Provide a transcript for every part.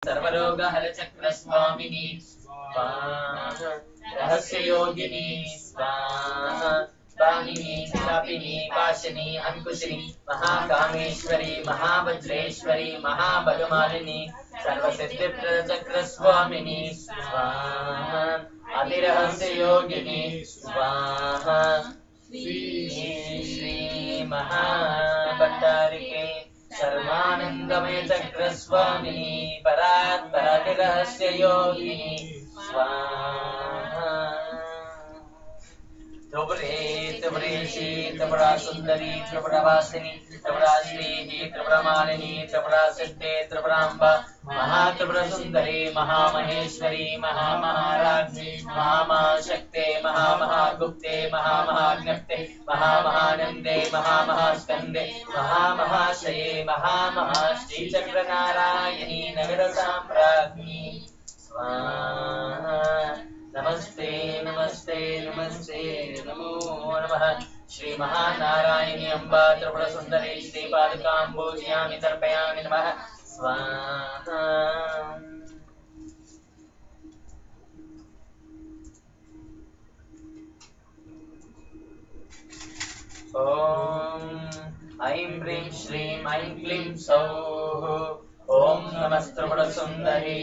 सर्वरोगहरचक्रस्वामिनी स्वाहा रहस्ययोगिनी स्वाहा वाहिनी चापिनी पाशनी अंकुशिनी महाकामेश्वरी महावज्रेश्वरी महाभगमालिनी सर्वसिद्धिप्रचक्रस्वामिनी स्वाहा अतिरहस्ययोगिनी स्वाहा श्री महाभट्टारिके सर्वानंदमय चक्रस्वामिनी परात्परातिरहस्ययोगिनी स्वाहा त्रिपुरेशी त्रिपुरा सुंदरी त्रिपुरा वासिनी त्रिपुरा श्री त्रिपुरा मालिनी त्रिपुरा सिद्धे त्रिपुरांबा महात्रिपुरा सुंदरी महामहेश्वरी महामहाराज्ञी महामहाशक्ते महामहागुप्ते महामहाज्ञप्ते महामहानंदे महामहास्कंदे महामहाशये महामहाश्रीचक्रनारायणी नगर साम्राज्ञी स्वाहा नमस्ते नमस्ते नमस्ते नमो नमः श्री महानारायणी अम्बा त्रिपुर सुंदरी श्री पादुकाम्बोजयामि तर्पयामि नमः स्वाहा ओम ऐं ह्रीं श्रीं ऐं क्लीं सौः ओम नमस्त्रिपुर सुंदरी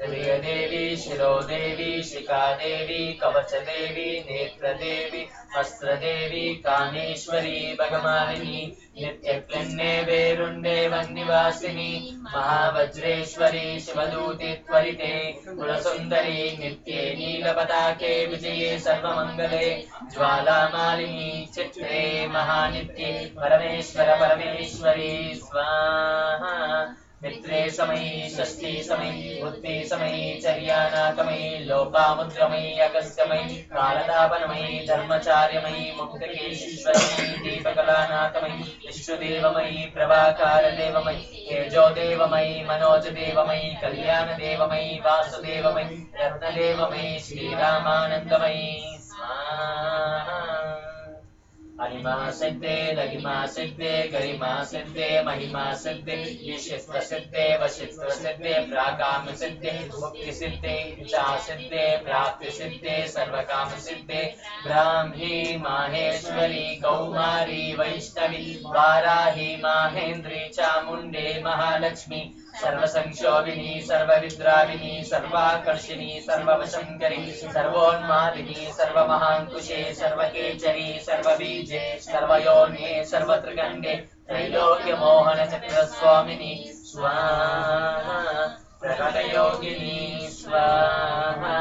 देवी शिरोदेवी शिखादेवी कवचदेवी नेत्रदेवी वस्त्रदेवी कामेश्वरी भगमालिनी नित्यक्लिन्ने वेरुण्डे वन्निवासिनी महावज्रेश्वरी शिवदूते त्वरिते कुलसुन्दरी नित्ये नीलपताके विजये सर्वमङ्गले ज्वालामालिनी चित्रे महानित्ये परमेश्वर परमेश्वरी स्वाहा मित्रे समयी षष्ठी समयी बुद्धि समयी चर्यानाकमयी लोपामुद्रमयी अगस्त्यमयी कालतापनमयी धर्मचार्यमयी मुक्तकेशीश्वरमयी दीपकलानाथमयी विष्णुदेवमयी प्रभाकारदेवमयी तेजोदेवमयी मनोजदेवमयी कल्याणदेवमयी वासुदेवमयी रत्नदेवमयी श्रीरामानन्दमयी स्वाहा अनिमा सिद्धे लघिमा सिद्धे गरिमा सिद्धे महिमा सिद्धे विशिष्ट सिद्धे वशिष्ठ सिद्धे प्राकाम सिद्धे मुक्ति सिद्धे इच्छा सिद्धे प्राप्ति सिद्धे सर्वकाम सिद्धे ब्राह्मी माहेश्वरी कौमारी वैष्णवी वाराही माहेन्द्री चामुंडे महालक्ष्मी सर्वसंक्षोभिनी सर्वविद्राविनी सर्वाकर्षिणी सर्ववशंकरी सर्वोन्मादिनी सर्वमहांकुशे सर्वकेचरी सर्वबीजे सर्वयोने सर्वत्रिगण्डे त्रैलोक्यमोहन चक्रस्वामिनी स्वाहा प्रकटयोगिनी स्वाहा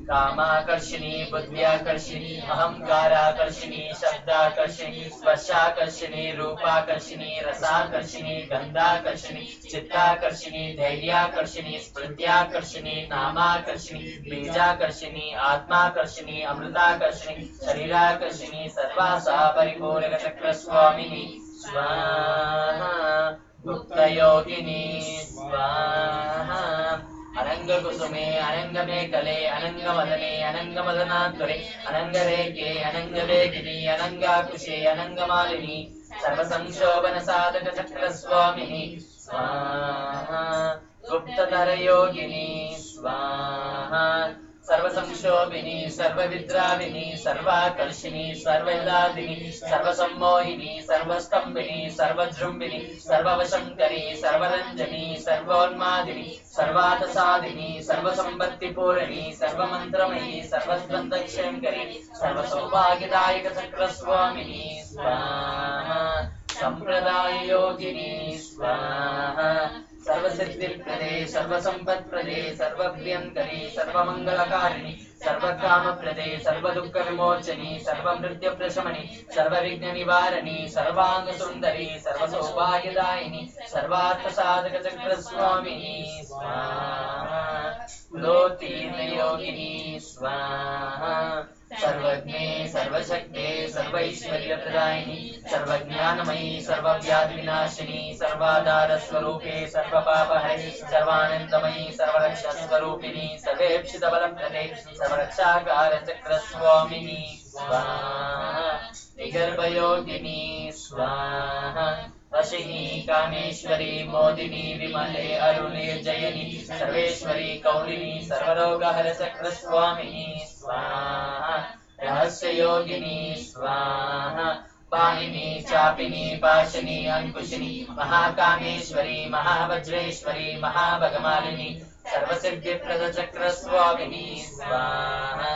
कामाकर्षिणी बुद्ध्याकर्षिणी अहंकाराकर्षिणी शब्दाकर्षिणी स्पर्शाकर्षिणी रूपाकर्षिणी रसाकर्षिणी गंधाकर्षिणी चित्ताकर्षिणी धैर्याकर्षिणी स्मृत्याकर्षिणी नामाकर्षिणी बीजाकर्षिणी आत्माकर्षिणी अमृताकर्षिणी शरीराकर्षिणी सर्वासा परिपूरकचक्रस्वामिनी स्वाहा गुप्तयोगिनी स्वाहा अनंगकुसुमे अनंगमेकले अनंगमदने अनंगमदनात्वरे अनंगरेखे अनंगवेगिनी अनंगाकुशे अनंगमालिनी सर्वसंशोभनसाधकचक्रस्वामिनी स्वाहा गुप्तधरयोगिनी स्वाहा सर्वसंशोभिनी सर्वविद्राविनी सर्वाकर्षिणी सर्वदादिनी सर्वसम्मोहिनी सर्वस्तंभिनी सर्वजृंभिनी सर्ववशंकरी सर्वरंजनी सर्वोन्मादिनी सर्वातसादिनी सर्वसंपत्तिपूरणी सर्वमंत्रमयी सर्वस्कंदक्षेमकरी सर्वसौभाग्यदायक चक्रस्वामिनी स्वाहा संप्रदाय योगिनी स्वाहा सर्वसिद्धिप्रदे सर्वसंपत्प्रदे सर्वप्रियंकरी सर्वमंगलकारिणी सर्वकामप्रदे सर्वदुःखविमोचनी सर्वमृत्युप्रशमनी सर्वविघ्ननिवारणी सर्वांगसुंदरी सर्वसौभाग्यदायिनी सर्वार्थसाधकचक्रस्वामिनी स्वाहा लोतीर्णयोगिनी स्वाहा सर्वज्ञे सर्वशक्ते सर्वैश्वर्यप्रदायिनी सर्वज्ञानमयी सर्वव्याधिविनाशिनी सर्वाधारस्वरूपे सर्वपापहरे सर्वानन्दमयी सर्वरक्षास्वरूपिणी सर्वेप्सितबलप्रदे सर्वरक्षाकारचक्रस्वामिनी स्वाहा निगर्भयोगिनी स्वाहा वशिनी कामेश्वरी मोदिनी विमले अरुणे जयनी सर्वेश्वरी कौलिनी सर्वरोगहर चक्रस्वामिनी स्वाहा रहस्य योगिनी स्वाहा पाणिनी चापिनी पाशनी अंकुशिनी महाकामेश्वरी महावज्रेश्वरी महाभगमालिनी सर्वसिद्धिप्रद चक्रस्वामिनी स्वाहा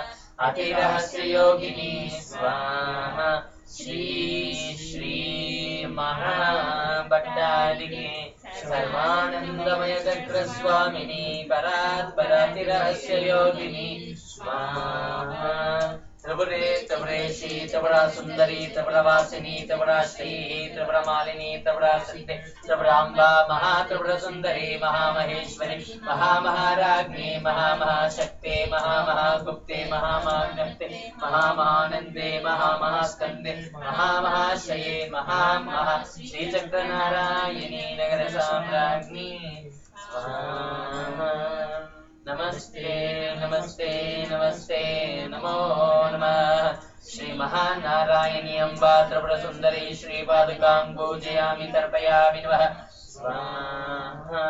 अतिरहस्य योगिनी स्वाहा श्री श्री महाभट्टारिके सर्वानंदमय चक्रस्वामिनी परात्परातिरहस्य योगिनी स्वाहा त्रिपुरे त्रिपुरेशी त्रिपुरा सुंदरी त्रिपुरा वासिनी त्रिपुरा श्री त्रिपुरा मालिनी त्रिपुरा सिद्धि त्रिपुरांबा महात्रिपुरा सुंदरी महामहेश्वरी महामहाराज्ञी महामहाशक्ते महामहागुप्ते महामाज्ञप्ते महामानंदे महामहास्कंदे महामहाश्रये महामहा श्रीचक्रनारायणी नगर साम्राज्ञी स्वाहा नमस्ते नमस्ते नमस्ते नमो नमः श्री महानारायणी अम्बा त्रिपुर सुंदरी श्री पादुकां पूजयामि तर्पयामि नमः स्वाहा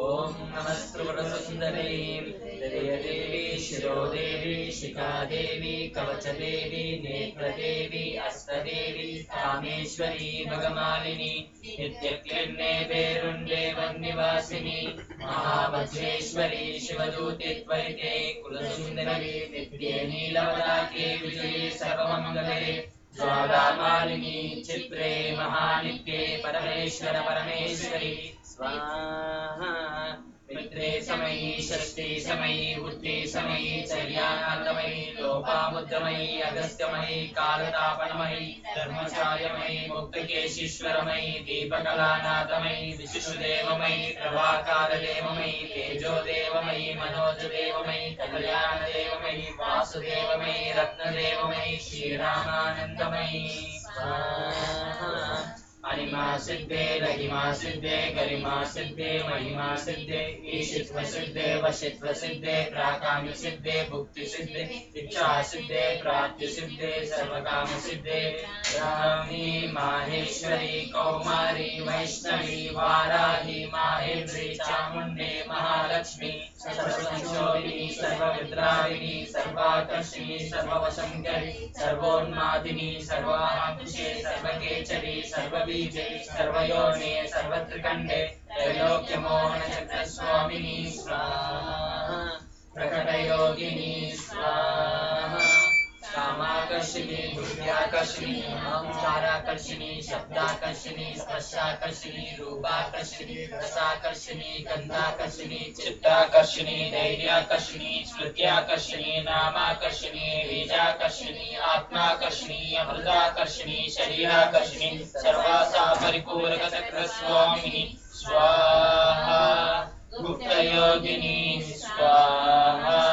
ओम नमस्त्रिपुरसुंदरी हृदयदेवी शिरोदेवी शिखादेवी कवचदेवी नेत्रदेवी अस्तदेवी कामेश्वरी भगमालिनी नित्यक्लिन्ने पेरुण्डे वन्निवासिनी महावज्रेश्वरी शिवदूते त्वरिते कुलसुंदरी नित्ये नीलवदाके विजये सर्वमङ्गले ज्वालामालिनी चित्रे महानित्ये परमेश्वर परमेश्वरी स्वाहा मित्रे समयी षष्ठी समयी बुद्धि समयी चर्यानाथमयी लोपामुद्रमयी अगस्त्यमयी कालतापनमयी धर्मचार्यमयी मुक्तकेशीश्वरमयी दीपकलानाथमयी विष्णुदेवमयी प्रभाकारदेवमयी तेजोदेवमयी मनोजदेवमयी कल्याणदेवमयी वासुदेवमयी रत्नदेवमयी श्रीरामानन्दमयी स्वाहा अनिमा सिद्धे लहिमा सिद्धे गरिमा सिद्धे महिमा सिद्धे ईशित्व सिद्धे वशित्व सिद्धे प्राकाम्य सिद्धे भुक्ति सिद्धे इच्छा सिद्धे प्राप्ति सिद्धे सर्वकाम सिद्धे ब्राह्मी माहेश्वरी कौमारी वैष्णवी वाराही माहेन्द्री चामुण्डे महालक्ष्मी सर्वसंशोधिनी सर्वविद्राविणी सर्वाकर्षिणी सर्ववशंकरी सर्वोन्मादिनी सर्वांकुशे सर्वकेचरी सर्वबीजे सर्वयोने सर्वत्रिकण्डे त्रैलोक्यमोहनचक्रस्वामिनी स्वाहा प्रकटयोगिनी स्वाहा कामाक रूपाकर्षिणी द्रव्याकर्षिणी ओंकाराकर्षिणी शब्दाकर्षिणी स्पर्शाकर्षिणी रूपाकर्षिणी रसाकर्षिणी गंधाकर्षिणी चित्ताकर्षिणी धैर्याकर्षिणी स्मृत्याकर्षिणी नामाकर्षिणी बीजाकर्षिणी आत्माकर्षिणी अमृताकर्षिणी शरीराकर्षिणी सर्वासा परिपूरकचक्रस्वामिनी स्वाहा गुप्तयोगिनी स्वाहा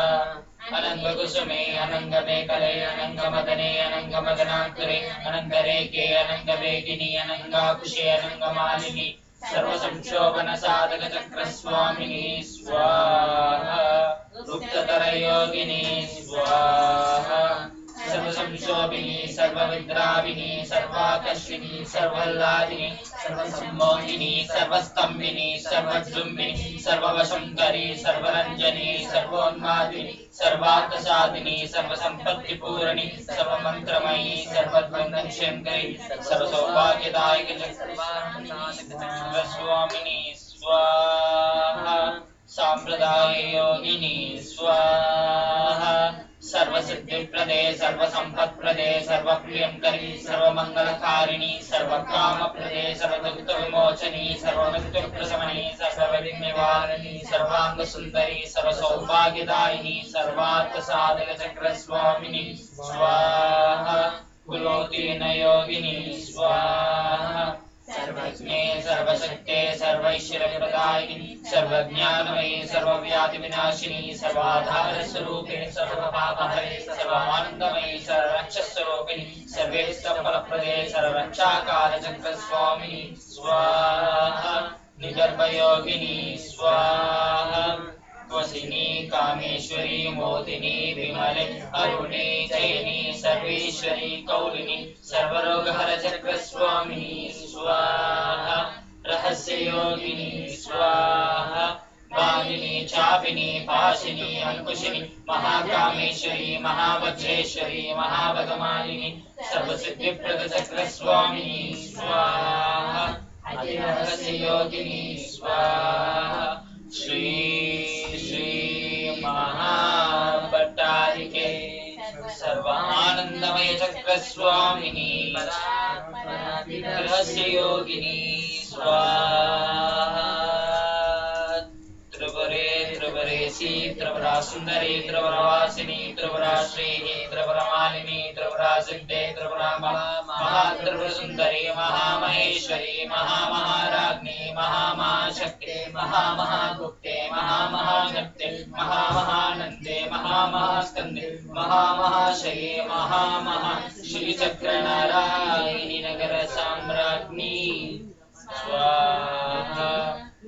अनंगकुसुमे अनंगमेकले अनंगमदने अनंगमदनान्तरे अनंगरेखे अनंगवेगिनी अनंगाकुशे अनंगमालिनी सर्वसंक्षोभनसाधकचक्रस्वामिनी स्वाहा गुप्ततरयोगिनी स्वाहा सर्वसंशोभिनी सर्वविद्राविनी सर्वाकर्षिणी सर्वल्लादिनी सर्वसम्मोहिनी सर्वस्तंभिनी सर्वजृम्भिनी सर्ववशंकरी सर्वरंजनी सर्वोन्मादिनी सर्वार्थसाधिनी सर्वसंपत्तिपूरणी सर्वमंत्रमयी सर्वद्वंदनशंकरी सर्वसौभाग्यदायिनी सर्वस्वामिनी स्वाहा सांप्रदाय योगिनी स्वाहा सर्वसिद्धिप्रदे सर्वसंपत्प्रदे सर्वप्रियंकरी सर्वमंगलकारिणी सर्वकामप्रदे सर्वदुःखविमोचनी सर्वमृत्युप्रशमनी सर्वविघ्ननिवारिणी सर्वांगसुंदरी सर्वसौभाग्यदायिनी सर्वार्थसाधकचक्रस्वामिनी स्वाहा कुलोतीन योगिनी स्वाहा सर्वज्ञे सर्वशक्ते सर्वैश्वर्यप्रदायिनी सर्वज्ञानमयी सर्वव्याधिविनाशिनी सर्वाधारस्वरूपे सर्वपापहरे सर्वानन्दमयी सर्वरक्षस्वरूपिणी सर्वेष्टफलप्रदे सर्वरक्षाकारचक्रस्वामिनी स्वाहा निगर्भयोगिनी स्वाहा वसिनी कामेश्वरी मोदिनी विमले अरुणे जयिनी सर्वेश्वरी कौलिनी सर्वरोगहरचक्रस्वामिनी स्वाहा रहस्ययोगिनी स्वाहा वागिनी चापिनी पाशिनी अंकुशिनी महाकामेश्वरी महावज्रेश्वरी महाभगमालिनी सर्वसिद्धिप्रदचक्रस्वामिनी स्वाहा अतिरहस्ययोगिनी स्वाहा श्री श्री महाभट्टारिके सर्वानंदमय चक्रस्वामिनी रहस्ययोगिनी स्वाहा त्रिपुरे त्रिपुरेशी त्रिपुरा सुंदरी त्रिपुरवासिनी त्रिपुरा श्रीः त्रिपुरमालिनी त्रिपुरा सिद्धे त्रिपुरा महात्रिपुरसुंदरी महामहेश्वरी महामहाराज्ञी महामहाशक्ते महामहागुप्ते महामहागप्ते महामहानंदे महामहास्कंदे महामहाशये महामहा श्रीचक्रनारायणी नगर साम्राज्ञी स्वाहा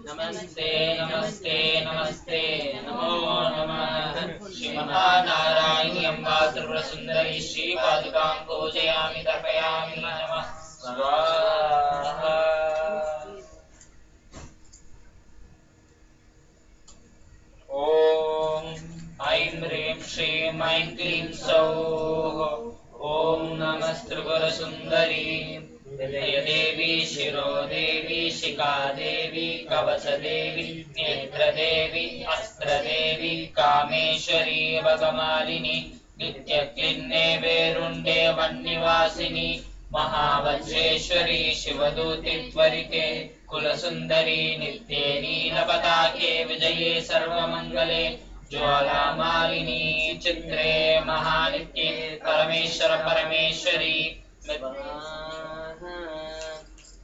नमस्ते नमस्ते नमस्ते नमो नमः श्री महानारायणी अम्बा त्रिपुर सुंदरी श्री पादुकां पूजयामि तर्पयामि नमः स्वाहा ओम ऐं ह्रीं श्रीं ऐं क्लीं सौः ओम नमस्त्रिपुर सुंदरी देवी शिरो देवी शिखा देवी कवच देवी नेत्र देवी अस्त्र देवी कामेश्वरी भगमालिनी नित्यक्लिन्ने वेरुण्डे वन्निवासिनी महावज्रेश्वरी शिवदूति त्वरिते कुलसुंदरी नित्ये नीलपताके विजये सर्वमंगले ज्वालामालिनी चित्रे महानित्ये परमेश्वर परमेश्वरी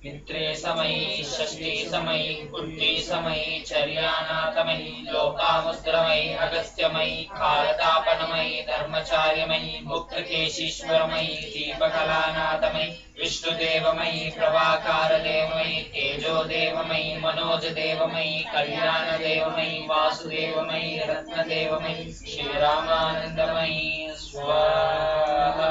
मित्रे समयी षष्ठी समयी कुंडी समयी चर्यानाथमयी लोपामुद्रमयी अगस्त्यमयी कालतापनमयी धर्मचार्यमयी मुक्तकेशीश्वरमयी दीपकलानाथमयी विष्णुदेवमयी प्रभाकारदेवमयी तेजोदेवमयी मनोजदेवमयी कल्याणदेवमयी वासुदेवमयी रत्नदेवमयी श्रीरामानंदमयी स्वाहा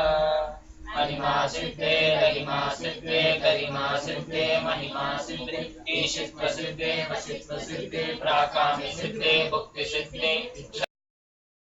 महिमा सिद्धे गरिमा सिद्धे गरिमा सिद्धे महिमा सिद्धे ईशित्व सिद्धे वशित्व सिद्धे प्राकामि सिद्धे भुक्ति सिद्धे